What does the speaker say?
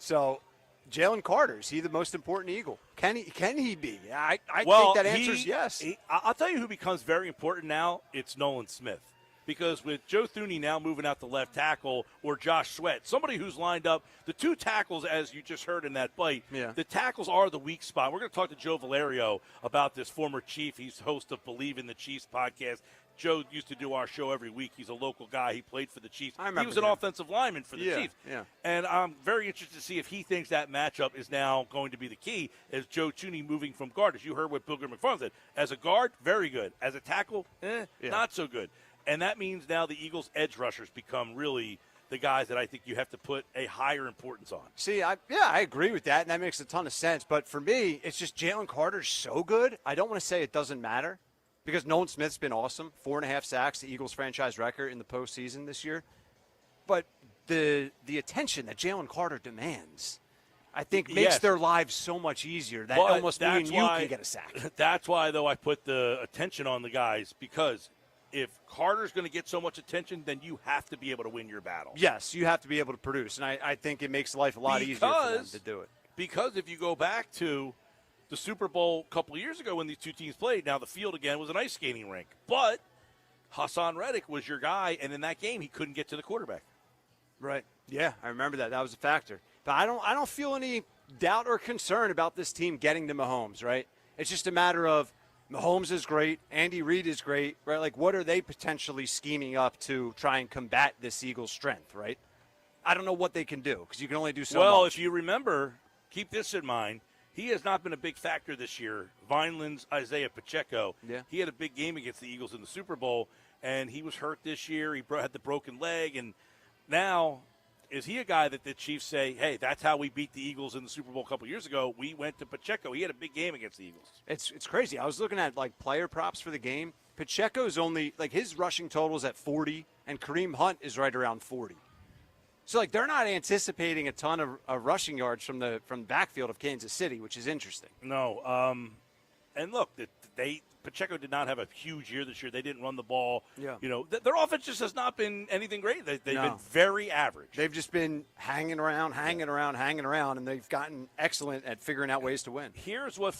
So, Jalen Carter, is he the most important Eagle? Can he be? I Well, think that answer is yes. I'll tell you who becomes very important now. It's Nolan Smith. Because with Joe Thuney now moving out the left tackle, or Josh Sweat, somebody who's lined up, the two tackles, as you just heard in that bite, the tackles are the weak spot. We're going to talk to Joe Valerio about this, former Chief. He's host of Believe in the Chiefs podcast. Joe used to do our show every week. He's a local guy. He played for the Chiefs. He was an offensive lineman for the Chiefs. Yeah. And I'm very interested to see if he thinks that matchup is now going to be the key as Joe Thuney moving from guard. As you heard what Booger McFarland said, as a guard, very good. As a tackle, not so good. And that means now the Eagles' edge rushers become really the guys that I think you have to put a higher importance on. See, I agree with that, and that makes a ton of sense. But for me, it's just Jalen Carter's so good. I don't want to say it doesn't matter because Nolan Smith's been awesome. 4.5 sacks, the Eagles' franchise record in the postseason this year. But the attention that Jalen Carter demands, I think, makes their lives so much easier. That almost me and you can get a sack. That's why, though, I put the attention on the guys because – if Carter's going to get so much attention, then you have to be able to win your battle. Yes, you have to be able to produce, and I think it makes life a lot easier for them to do it. Because if you go back to the Super Bowl a couple of years ago when these two teams played, now the field again was an ice skating rink, but Hassan Reddick was your guy, and in that game he couldn't get to the quarterback. Right. Yeah, I remember that. That was a factor. But I don't feel any doubt or concern about this team getting to Mahomes, right? It's just a matter of Mahomes is great. Andy Reid is great, right? Like, what are they potentially scheming up to try and combat this Eagles' strength, right? I don't know what they can do because you can only do so much. Well, if you remember, keep this in mind, he has not been a big factor this year. Vineland's Isaiah Pacheco, he had a big game against the Eagles in the Super Bowl, and he was hurt this year. He had the broken leg, and now – is he a guy that the Chiefs say, hey, that's how we beat the Eagles in the Super Bowl a couple years ago? We went to Pacheco. He had a big game against the Eagles. It's crazy. I was looking at, like, player props for the game. Pacheco's only, like, his rushing total is at 40, and Kareem Hunt is right around 40. So, like, they're not anticipating a ton of rushing yards from the backfield of Kansas City, which is interesting. No. And, look, Pacheco did not have a huge year this year. They didn't run the ball. Yeah. You know, their offense just has not been anything great. They've been very average. They've just been hanging around, and they've gotten excellent at figuring out ways to win. Here's what